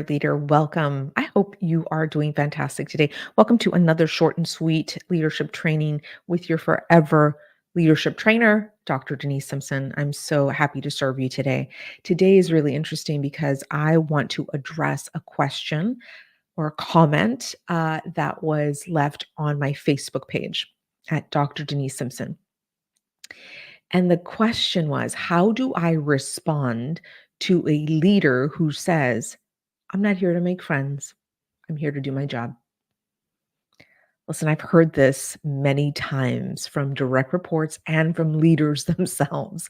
leader. Welcome. I hope you are doing fantastic today. Welcome to another short and sweet leadership training with your forever leadership trainer, Dr. Denise Simpson. I'm so happy to serve you today. Today is really interesting because I want to address a question or a comment that was left on my Facebook page at Dr. Denise Simpson. And the question was, how do I respond to a leader who says, I'm not here to make friends. I'm here to do my job. Listen, I've heard this many times from direct reports and from leaders themselves.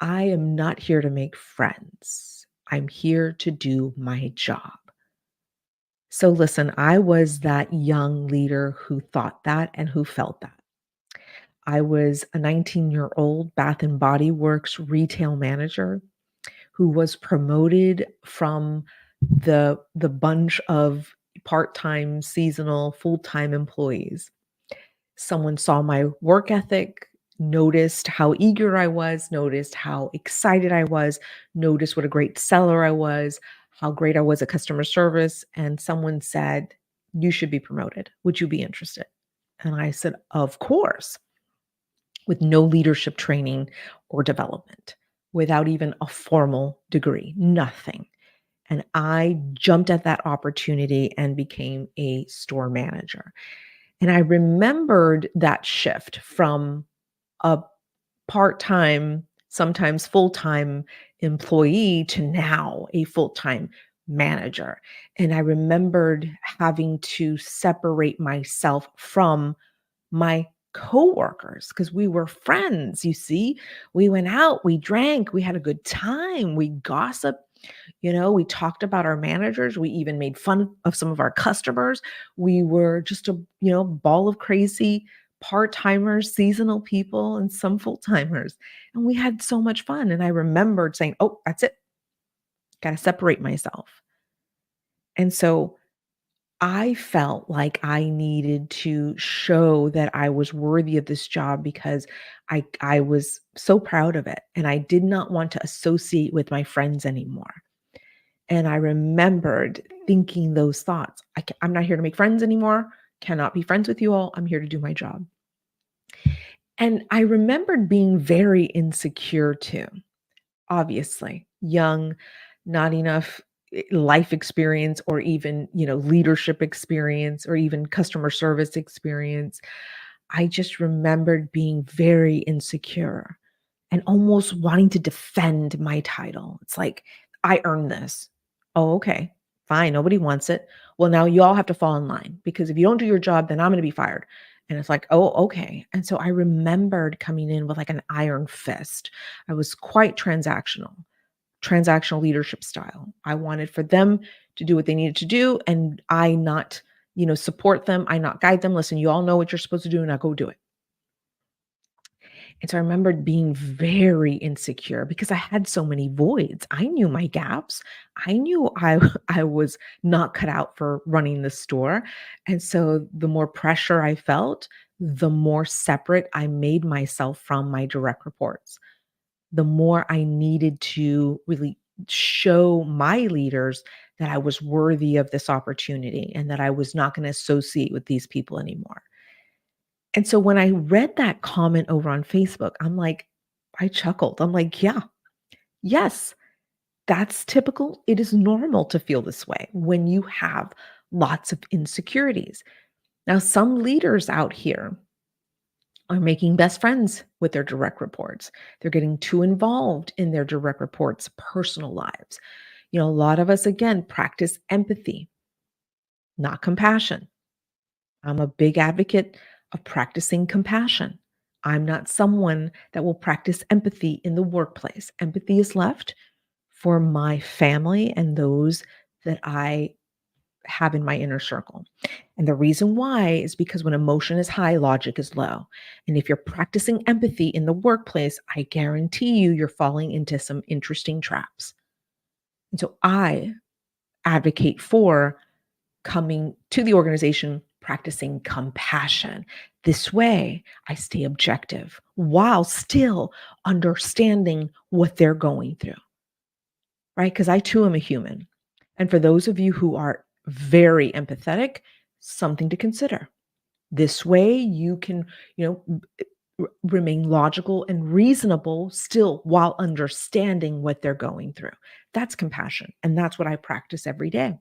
I am not here to make friends. I'm here to do my job. So listen, I was that young leader who thought that and who felt that. I was a 19-year-old Bath and Body Works retail manager who was promoted from the bunch of part-time, seasonal, full-time employees. Someone saw my work ethic, noticed how eager I was, noticed how excited I was, noticed what a great seller I was, how great I was at customer service, and someone said, "You should be promoted. Would you be interested?" And I said, "Of course," with no leadership training or development, without even a formal degree, nothing. And I jumped at that opportunity and became a store manager. And I remembered that shift from a part time, sometimes full time employee to now a full time manager. And I remembered having to separate myself from my coworkers because we were friends, you see. We went out, we drank, we had a good time, we gossiped, we talked about our managers, we even made fun of some of our customers. We were just a, ball of crazy part-timers, seasonal people, and some full-timers. And we had so much fun. And I remembered saying, "Oh, that's it. Got to separate myself." And so I felt like I needed to show that I was worthy of this job because I was so proud of it, and I did not want to associate with my friends anymore. And I remembered thinking those thoughts. I'm not here to make friends anymore. Cannot be friends with you all. I'm here to do my job. And I remembered being very insecure too. Obviously, young, not enough life experience or even, leadership experience or even customer service experience. I just remembered being very insecure and almost wanting to defend my title. It's like, I earned this. Oh, okay. Fine. Nobody wants it. Well, now you all have to fall in line because if you don't do your job, then I'm going to be fired. And it's like, oh, okay. And so I remembered coming in with like an iron fist. I was quite transactional leadership style. I wanted for them to do what they needed to do and I not, support them. I not guide them. Listen, you all know what you're supposed to do. Now go do it. And so I remembered being very insecure because I had so many voids. I knew my gaps. I knew I was not cut out for running the store. And so the more pressure I felt, the more separate I made myself from my direct reports. The more I needed to really show my leaders that I was worthy of this opportunity and that I was not going to associate with these people anymore. And so when I read that comment over on Facebook, I chuckled. I'm like, yeah, yes, that's typical. It is normal to feel this way when you have lots of insecurities. Now, some leaders out here are making best friends with their direct reports. They're getting too involved in their direct reports' personal lives. A lot of us, again, practice empathy, not compassion. I'm a big advocate of practicing compassion. I'm not someone that will practice empathy in the workplace. Empathy is left for my family and those that I have in my inner circle. And the reason why is because when emotion is high, logic is low. And if you're practicing empathy in the workplace, I guarantee you're falling into some interesting traps. And so I advocate for coming to the organization practicing compassion. This way, I stay objective while still understanding what they're going through, right? Because I too am a human. And for those of you who are very empathetic, something to consider. This way you can, you know, remain logical and reasonable still while understanding what they're going through. That's compassion. And that's what I practice every day.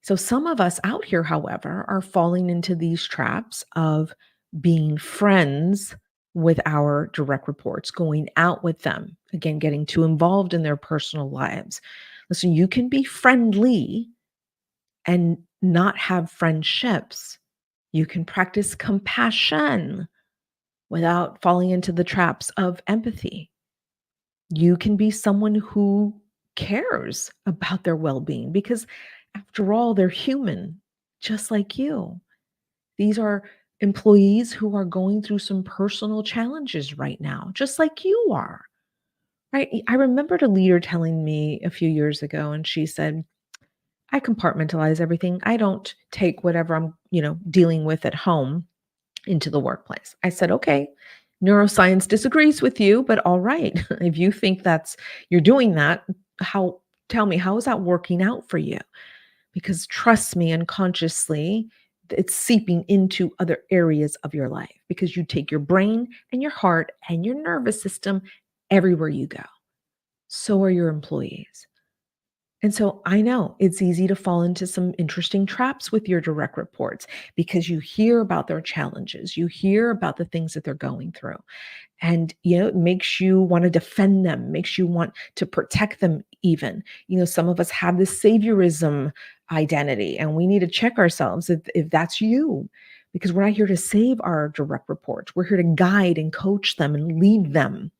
So, some of us out here, however, are falling into these traps of being friends with our direct reports, going out with them, again, getting too involved in their personal lives. Listen, you can be friendly and not have friendships. You can practice compassion without falling into the traps of empathy. You can be someone who cares about their well being because, after all, they're human, just like you. These are employees who are going through some personal challenges right now, just like you are. Right. I remembered a leader telling me a few years ago, and she said, I compartmentalize everything. I don't take whatever I'm, dealing with at home into the workplace. I said, okay, neuroscience disagrees with you, but all right. If you think you're doing that, how, tell me, how is that working out for you? Because trust me, unconsciously, it's seeping into other areas of your life because you take your brain and your heart and your nervous system everywhere you go. So are your employees. And so I know it's easy to fall into some interesting traps with your direct reports because you hear about their challenges, you hear about the things that they're going through. And, it makes you want to defend them, makes you want to protect them even. Some of us have this saviorism identity, and we need to check ourselves if that's you, because we're not here to save our direct reports. We're here to guide and coach them and lead them.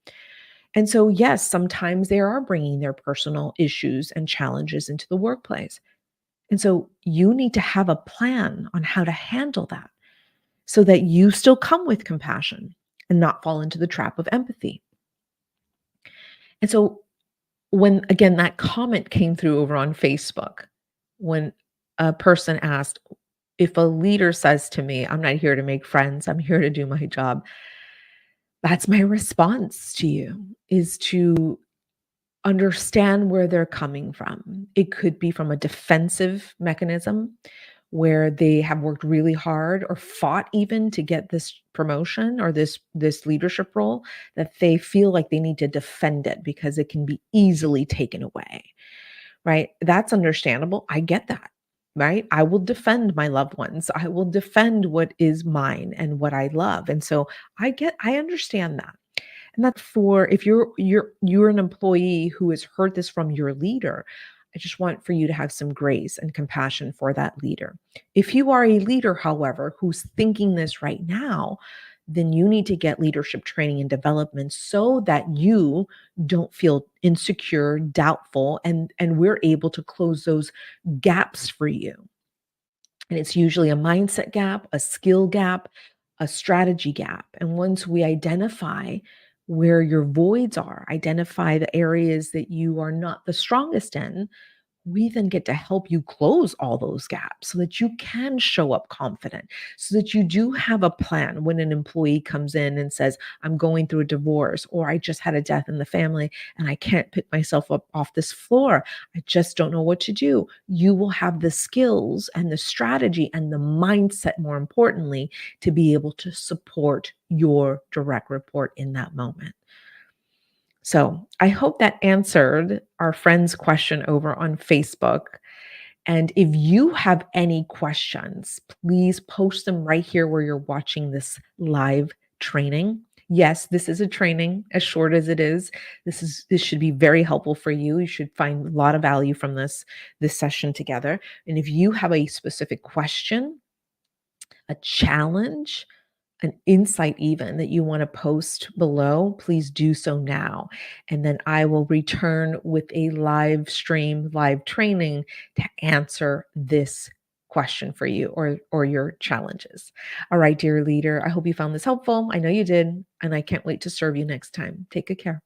And so, yes, sometimes they are bringing their personal issues and challenges into the workplace. And so you need to have a plan on how to handle that so that you still come with compassion and not fall into the trap of empathy. And so, when again that comment came through over on Facebook, when a person asked, if a leader says to me, I'm not here to make friends, I'm here to do my job, that's my response to you, is to understand where they're coming from. It could be from a defensive mechanism where they have worked really hard or fought even to get this promotion or this leadership role, that they feel like they need to defend it because it can be easily taken away. Right? That's understandable. I get that. Right? I will defend my loved ones. I will defend what is mine and what I love. And so I understand that. And that's for, if you're an employee who has heard this from your leader, I just want for you to have some grace and compassion for that leader. If you are a leader, however, who's thinking this right now, then you need to get leadership training and development so that you don't feel insecure, doubtful, and we're able to close those gaps for you. And it's usually a mindset gap, a skill gap, a strategy gap. And once we identify where your voids are, identify the areas that you are not the strongest in, we then get to help you close all those gaps so that you can show up confident, so that you do have a plan when an employee comes in and says, I'm going through a divorce, or I just had a death in the family and I can't pick myself up off this floor. I just don't know what to do. You will have the skills and the strategy and the mindset, more importantly, to be able to support your direct report in that moment. So I hope that answered our friend's question over on Facebook. And if you have any questions, please post them right here where you're watching this live training. Yes, this is a training, as short as it is. This should be very helpful for you. You should find a lot of value from this session together. And if you have a specific question, a challenge, an insight even that you want to post below, please do so now. And then I will return with a live training to answer this question for you or your challenges. All right, dear leader, I hope you found this helpful. I know you did, and I can't wait to serve you next time. Take good care.